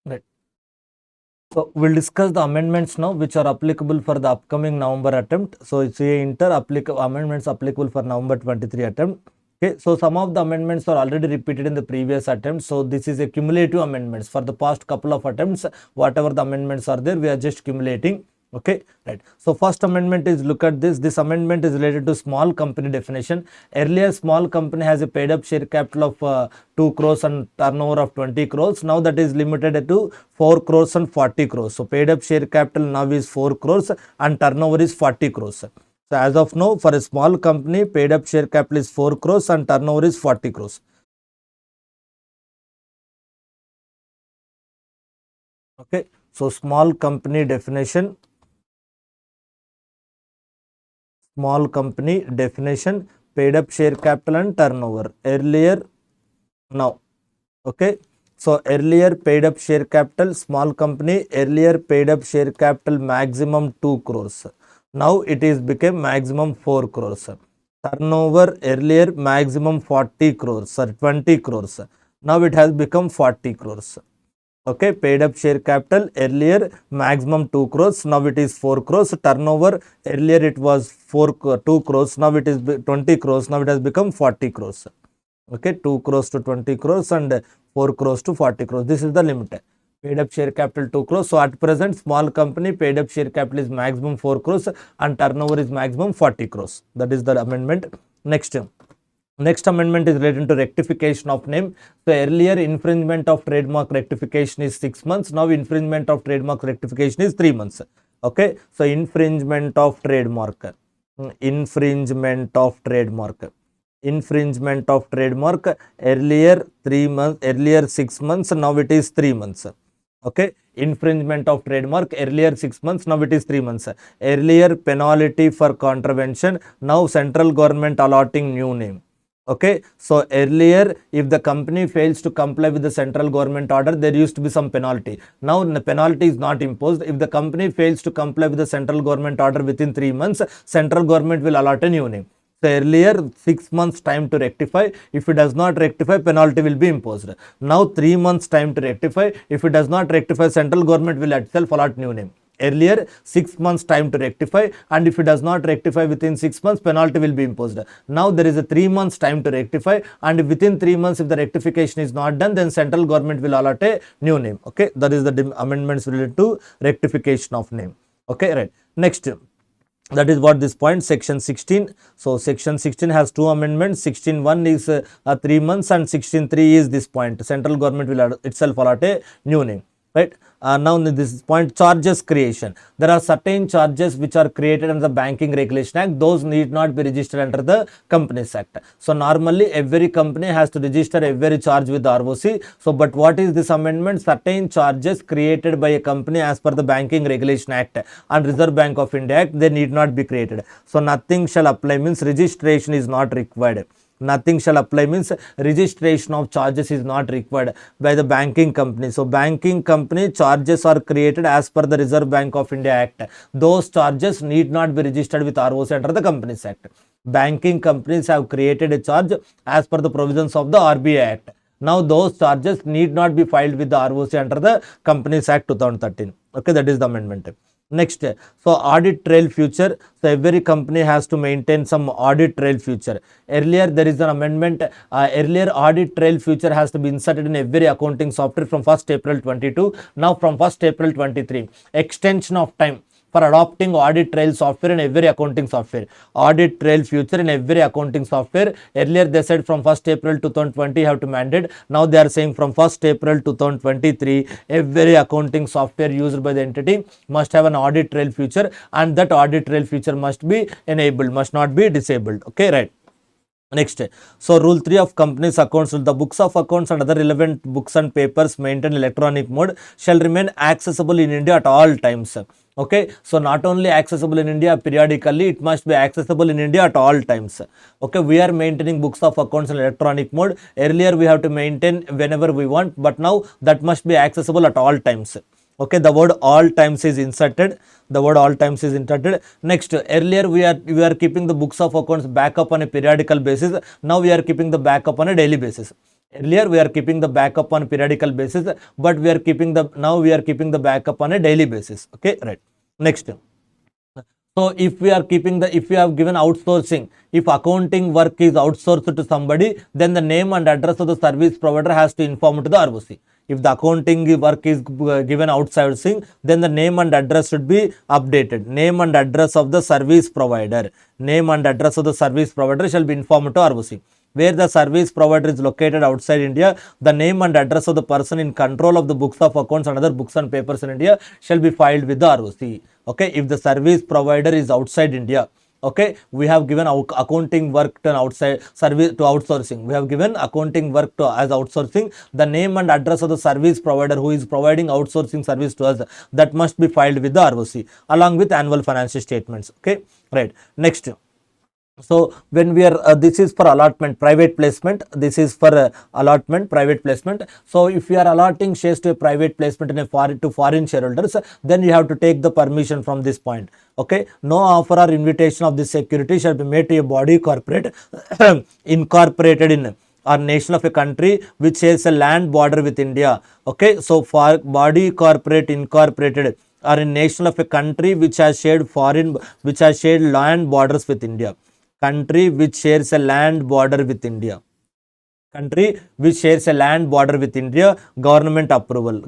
Right. So we'll discuss the amendments now, which are applicable for the upcoming November attempt. So it's a amendments applicable for November 23 attempt. Okay, so some of the amendments are already repeated in the previous attempt. So this is a cumulative amendments for the past couple of attempts. Whatever the amendments are there, we are just cumulating. Okay, right. So first amendment is, look at this. This amendment is related to small company definition. Earlier, small company has a paid up share capital of 2 crores and turnover of 20 crores. Now that is limited to 4 crores and 40 crores. So paid up share capital now is 4 crores and turnover is 40 crores. So as of now, for a small company, paid up share capital is 4 crores and turnover is 40 crores. Okay, so small company definition. Small company definition, paid up share capital and turnover. Earlier, now, okay, so earlier paid up share capital, small company, earlier paid up share capital maximum 2 crores. Now it is became maximum 4 crores. Turnover earlier maximum 40 crores or 20 crores. Now it has become 40 crores. Okay, paid up share capital earlier maximum 2 crores, now it is 4 crores. Turnover earlier it was 2 crores, now it is 20 crores, now it has become 40 crores. Okay, 2 crores to 20 crores and 4 crores to 40 crores. This is the limit. Paid up share capital 2 crores. So at present, small company paid up share capital is maximum 4 crores and turnover is maximum 40 crores. That is the amendment. Next amendment is related to rectification of name. So earlier infringement of trademark rectification is 6 months. Now infringement of trademark rectification is 3 months. Okay, so infringement of trademark, earlier 3 months, earlier 6 months, now it is 3 months. Okay, infringement of trademark earlier 6 months, now it is 3 months. Earlier penalty for contravention, now central government allotting new name. Okay, so earlier if the company fails to comply with the central government order, there used to be some penalty. Now the penalty is not imposed. If the company fails to comply with the central government order within 3 months, central government will allot a new name. So earlier 6 months time to rectify. If it does not rectify, penalty will be imposed. Now 3 months time to rectify. If it does not rectify, central government will itself allot new name. Earlier 6 months time to rectify, and if it does not rectify within 6 months, penalty will be imposed. Now there is a 3 months time to rectify, and within 3 months if the rectification is not done, then central government will allot a new name. Okay, that is the amendments related to rectification of name. Okay, right. Next, that is what this point, section 16. So section 16 has 2 amendments. 16.1 is 3 months and 16.3 is this point, central government will itself allot a new name. Right, now this point, charges creation. There are certain charges which are created under the Banking Regulation Act. Those need not be registered under the Companies Act. So normally every company has to register every charge with the ROC. So but what is this amendment? Certain charges created by a company as per the Banking Regulation Act and Reserve Bank of India Act, they need not be created. So nothing shall apply means registration is not required. Nothing shall apply means registration of charges is not required by the banking company. So banking company charges are created as per the Reserve Bank of India Act. Those charges need not be registered with ROC under the Companies Act. Banking companies have created a charge as per the provisions of the RBI Act. Now those charges need not be filed with the ROC under the Companies Act 2013. Okay, that is the amendment. Next, so audit trail future. So every company has to maintain some audit trail future. Earlier there is an amendment. Earlier audit trail future has to be inserted in every accounting software from 1st April 22. Now from 1st April 23, extension of time for adopting audit trail software in every accounting software. Audit trail future in every accounting software. Earlier they said from 1st April 2020 have to mandate. Now they are saying from 1st April 2023 every accounting software used by the entity must have an audit trail feature, and that audit trail feature must be enabled, must not be disabled. Okay, right. Next, so rule 3 of companies accounts, the books of accounts and other relevant books and papers maintained in electronic mode shall remain accessible in India at all times. Okay, so not only accessible in India periodically, it must be accessible in India at all times. Okay, we are maintaining books of accounts in electronic mode. Earlier we have to maintain whenever we want, but now that must be accessible at all times. Okay, the word all times is inserted. Next, earlier we are keeping the books of accounts backup on a periodical basis. Now we are keeping the backup on a daily basis. Earlier we are keeping the backup on periodical basis, but now we are keeping the backup on a daily basis. Okay, right. Next. So if we have given outsourcing, if accounting work is outsourced to somebody, then the name and address of the service provider has to inform to the ROC. If the accounting work is given outsourcing, then the name and address should be updated. Name and address of the service provider. Name and address of the service provider shall be informed to ROC. Where the service provider is located outside India, the name and address of the person in control of the books of accounts and other books and papers in India shall be filed with the ROC. Okay, if the service provider is outside India, okay, we have given accounting work to outsourcing. We have given accounting work as outsourcing. The name and address of the service provider who is providing outsourcing service to us, that must be filed with the ROC along with annual financial statements. Okay, right. Next. So when we are this is for allotment, private placement. This is for allotment, private placement. So if you are allotting shares to a private placement in a foreign shareholders, then you have to take the permission from this point. Okay, no offer or invitation of this security shall be made to a body corporate incorporated in or nation of a country which shares a land border with India. Okay, so for body corporate incorporated or in nation of a country which has shared land borders with India. Country which shares a land border with India. Country which shares a land border with India, government approval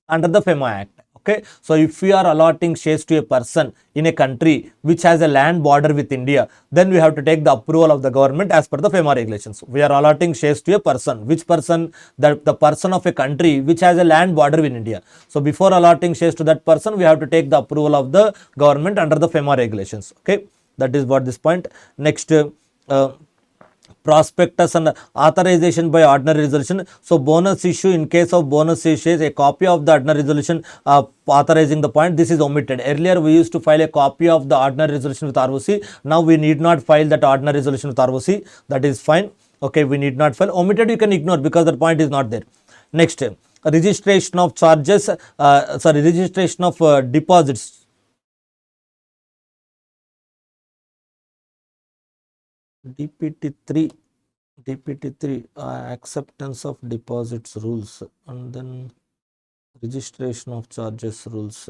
under the FEMA Act. Okay, so if we are allotting shares to a person in a country which has a land border with India, then we have to take the approval of the government as per the FEMA regulations. We are allotting shares to a person. Which person? The person of a country which has a land border with India. So before allotting shares to that person, we have to take the approval of the government under the FEMA regulations. Okay, that is what this point. Next. Prospectus and authorization by ordinary resolution. So bonus issue, in case of bonus issues, a copy of the ordinary resolution authorizing the point, this is omitted. Earlier we used to file a copy of the ordinary resolution with ROC. Now we need not file that ordinary resolution with ROC. That is fine. Okay, we need not file. Omitted you can ignore because that point is not there. Next, registration of charges, registration of deposits. DPT3 acceptance of deposits rules, and then registration of charges rules.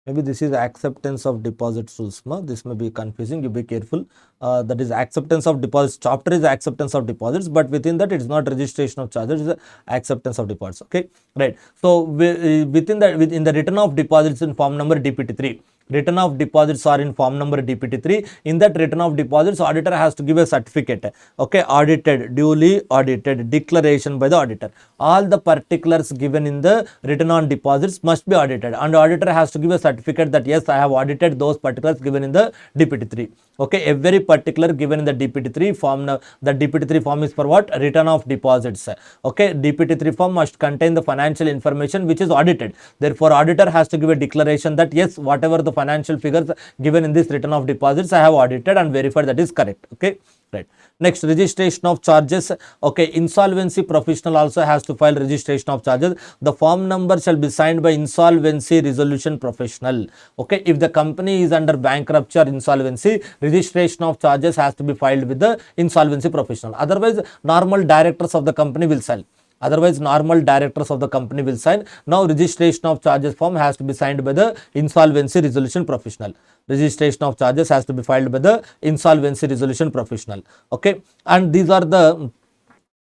Maybe this is acceptance of deposits rules. This may be confusing, you be careful. That is acceptance of deposits. Chapter is acceptance of deposits, but within that it is not registration of charges, it is acceptance of deposits. Okay, right. So within the return of deposits in form number DPT3, return of deposits are in form number DPT3. In that return of deposits, auditor has to give a certificate. Okay, audited, duly audited, declaration by the auditor. All the particulars given in the return on deposits must be audited, and auditor has to give a certificate that yes, I have audited those particulars given in the DPT3. Okay, every particular given in the DPT3 form. The DPT3 form is for what? Return of deposits. Okay, DPT3 form must contain the financial information which is audited. Therefore, auditor has to give a declaration that yes, whatever the financial figures given in this return of deposits, I have audited and verified that is correct. Okay, right. Next, registration of charges. Okay, insolvency professional also has to file registration of charges. The form number shall be signed by insolvency resolution professional. Okay, if the company is under bankruptcy or insolvency, registration of charges has to be filed with the insolvency professional. Otherwise, normal directors of the company will sign. Normal directors of the company will sign. Now, registration of charges form has to be signed by the insolvency resolution professional. Registration of charges has to be filed by the insolvency resolution professional. Okay, and these are the,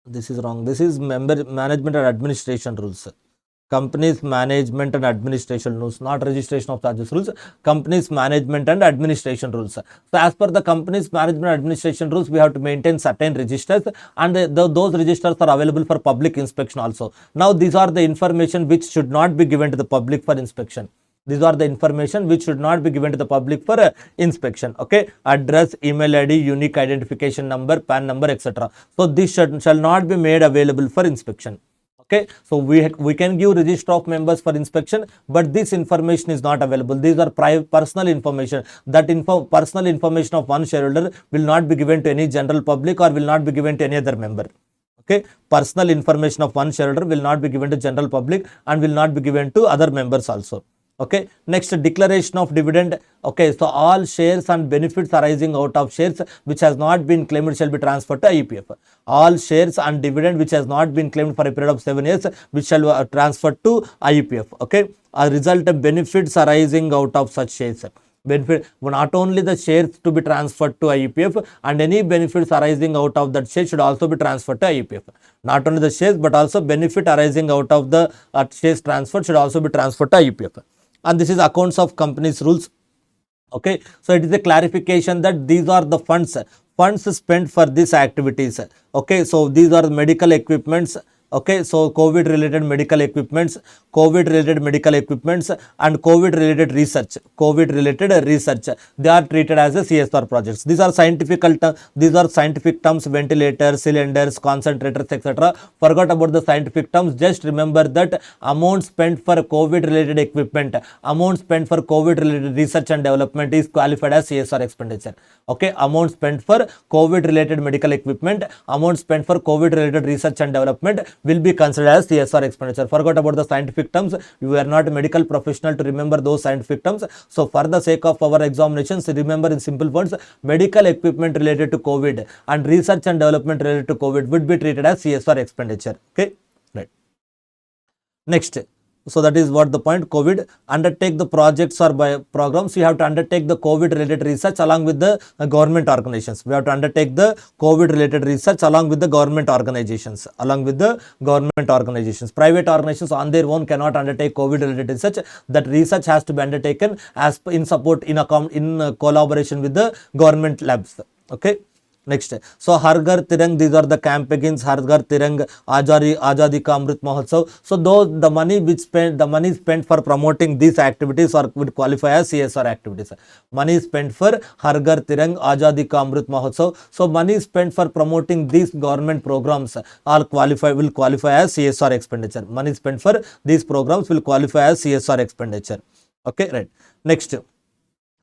this is wrong. This is management and administration rules. Companies management and administration rules, not registration of charges rules. Companies management and administration rules. So as per the companies management and administration rules, we have to maintain certain registers, and those registers are available for public inspection also. Now these are the information which should not be given to the public for inspection. These are the information which should not be given to the public for inspection. Okay, address, email ID, unique identification number, PAN number, etc. So this shall not be made available for inspection. Okay, so we can give register of members for inspection, but this information is not available. These are personal information. That personal information of one shareholder will not be given to any general public or will not be given to any other member. Okay, personal information of one shareholder will not be given to general public and will not be given to other members also. Okay, next, declaration of dividend. Okay, so all shares and benefits arising out of shares which has not been claimed shall be transferred to IEPF. All shares and dividend which has not been claimed for a period of 7 years which shall transferred to IEPF. Okay, a result of benefits arising out of such shares. Benefit, not only the shares to be transferred to IEPF, and any benefits arising out of that share should also be transferred to IEPF. Not only the shares but also benefit arising out of the shares transfer should also be transferred to IEPF. And this is accounts of companies rules. Okay, so it is a clarification that these are the funds spent for these activities. Okay, so these are medical equipments. Okay, so COVID related medical equipments, and COVID related research, they are treated as a CSR projects. These are scientific terms: ventilators, cylinders, concentrators, etc. Forgot about the scientific terms. Just remember that amount spent for COVID related equipment, amount spent for COVID related research and development is qualified as CSR expenditure. Okay, amount spent for COVID related medical equipment, amount spent for COVID related research and development will be considered as CSR expenditure. Forgot about the scientific terms. You are not a medical professional to remember those scientific terms. So for the sake of our examinations, remember in simple words, medical equipment related to COVID and research and development related to COVID would be treated as CSR expenditure. Okay, right. Next, so that is what the point. COVID, undertake the projects or by programs. You have to undertake the COVID related research along with the government organizations. We have to undertake the COVID related research along with the government organizations. Private organizations on their own cannot undertake COVID related research. That research has to be undertaken as in support in collaboration with the government labs. Okay. Next, so Har Ghar Tirang, these are the campaigns. Har Ghar Tirang, Azadi Ka Amrit Mahotsav. So those the money spent for promoting these activities or would qualify as CSR activities. Money spent for Har Ghar Tirang, Azadi Ka Amrit Mahotsav. So money spent for promoting these government programs will qualify as CSR expenditure. Money spent for these programs will qualify as CSR expenditure. Okay, right. Next,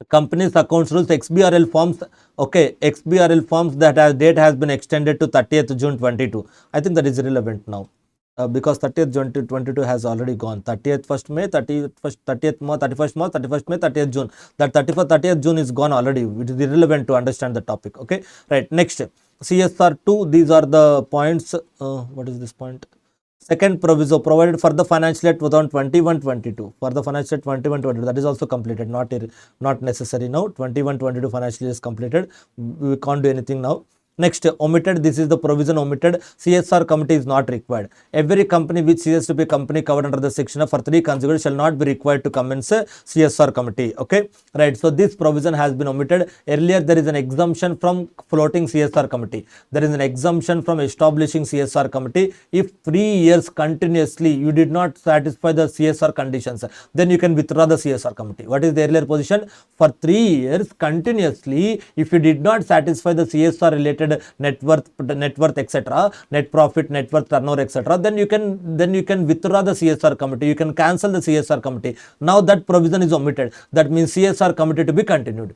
company's accounts rules, XBRL forms. Okay, XBRL forms that date has been extended to 30th June 22. I think that is irrelevant now. Because 30th June 2022 has already gone. 30th 1st May, 30th March, 31st March, 31st May, 30th June. That 30th June is gone already. It is irrelevant to understand the topic. Okay, right. Next, CSR 2. These are the points. What is this point? Second proviso provided for the financial year 2021-22. For the financial year 21-22, that is also completed. Not necessary now. 21-22 financial year is completed. We can't do anything now. Next, omitted. This is the provision omitted. CSR committee is not required. Every company which ceases to be company covered under the section for 3 consecutive shall not be required to commence a CSR committee. Okay, right. So this provision has been omitted. Earlier there is an exemption from floating CSR committee. There is an exemption from establishing CSR committee. If 3 years continuously you did not satisfy the CSR conditions, then you can withdraw the CSR committee. What is the earlier position? For 3 years continuously, if you did not satisfy the CSR related net worth, etc., net profit, net worth, turnover, etc., then you can withdraw the CSR committee. You can cancel the CSR committee. Now that provision is omitted. That means CSR committee to be continued.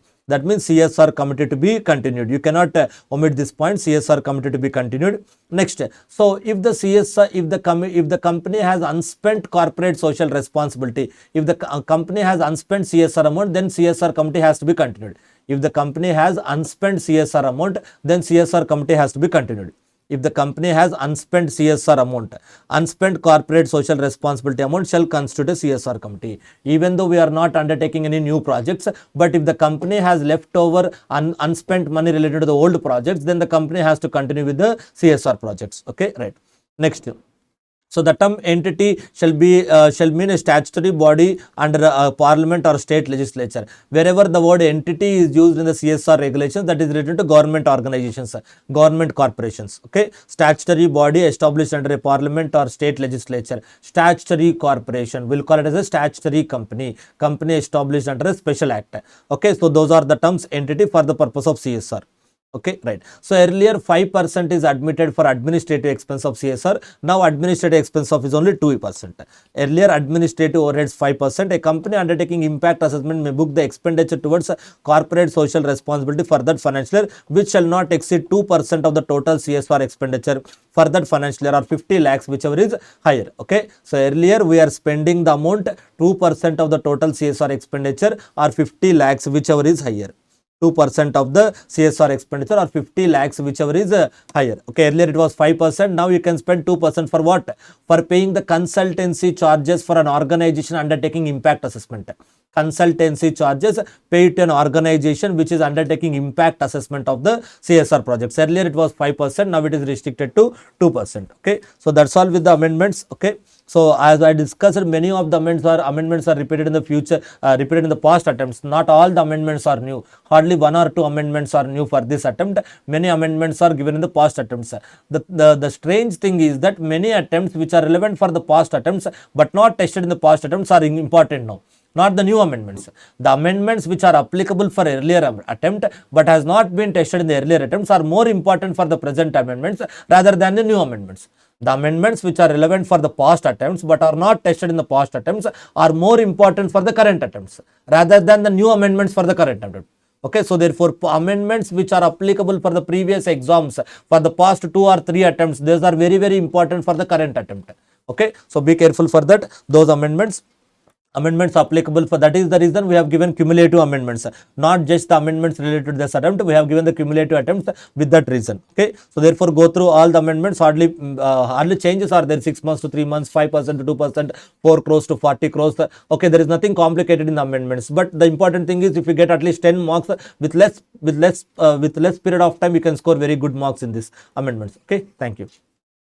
You cannot omit this point. CSR committee to be continued. Next, so if the company has unspent corporate social responsibility, if the company has unspent CSR amount, then CSR committee has to be continued. If the company has unspent CSR amount, then CSR committee has to be continued. If the company has unspent CSR amount, unspent corporate social responsibility amount shall constitute a CSR committee. Even though we are not undertaking any new projects, but if the company has leftover unspent money related to the old projects, then the company has to continue with the CSR projects. Okay, right. Next. So the term entity shall mean a statutory body under a parliament or state legislature. Wherever the word entity is used in the CSR regulations, that is related to government organizations, government corporations. Okay, statutory body established under a parliament or state legislature. Statutory corporation, we'll call it as a statutory company. Company established under a special act. Okay, so those are the terms entity for the purpose of CSR. Okay, right. So earlier 5% is admitted for administrative expense of CSR. Now administrative expense of is only 2%. Earlier administrative overheads 5%. A company undertaking impact assessment may book the expenditure towards corporate social responsibility for that financial year, which shall not exceed 2% of the total CSR expenditure for that financial year, or 50 lakhs, whichever is higher. Okay. So earlier we are spending the amount 2% of the total CSR expenditure, or 50 lakhs, whichever is higher. 2% of the CSR expenditure, or 50 lakhs, whichever is higher. Okay, earlier it was 5%. Now you can spend 2% for what? For paying the consultancy charges for an organization undertaking impact assessment. Consultancy charges paid to an organization which is undertaking impact assessment of the CSR projects. Earlier it was 5%. Now it is restricted to 2%. Okay, so that's all with the amendments. Okay. So as I discussed, many of the amendments are repeated in the future, repeated in the past attempts. Not all the amendments are new. Hardly 1 or 2 amendments are new for this attempt. Many amendments are given in the past attempts. The strange thing is that many attempts which are relevant for the past attempts but not tested in the past attempts are important now. Not the new amendments. The amendments which are applicable for earlier attempt but has not been tested in the earlier attempts are more important for the present amendments rather than the new amendments. The amendments which are relevant for the past attempts but are not tested in the past attempts are more important for the current attempts rather than the new amendments for the current attempt. Okay, so therefore amendments which are applicable for the previous exams for the past 2 or 3 attempts, those are very, very important for the current attempt. Okay, so be careful for that. Those amendments applicable for that is the reason we have given cumulative amendments, not just the amendments related to this attempt. We have given the cumulative attempts with that reason. Okay, so therefore go through all the amendments. Hardly changes are there: 6 months to 3 months, 5% to 2%, 4 crores to 40 crores. Okay, there is nothing complicated in the amendments, but the important thing is if you get at least 10 marks with less period of time, you can score very good marks in these amendments. Okay, thank you.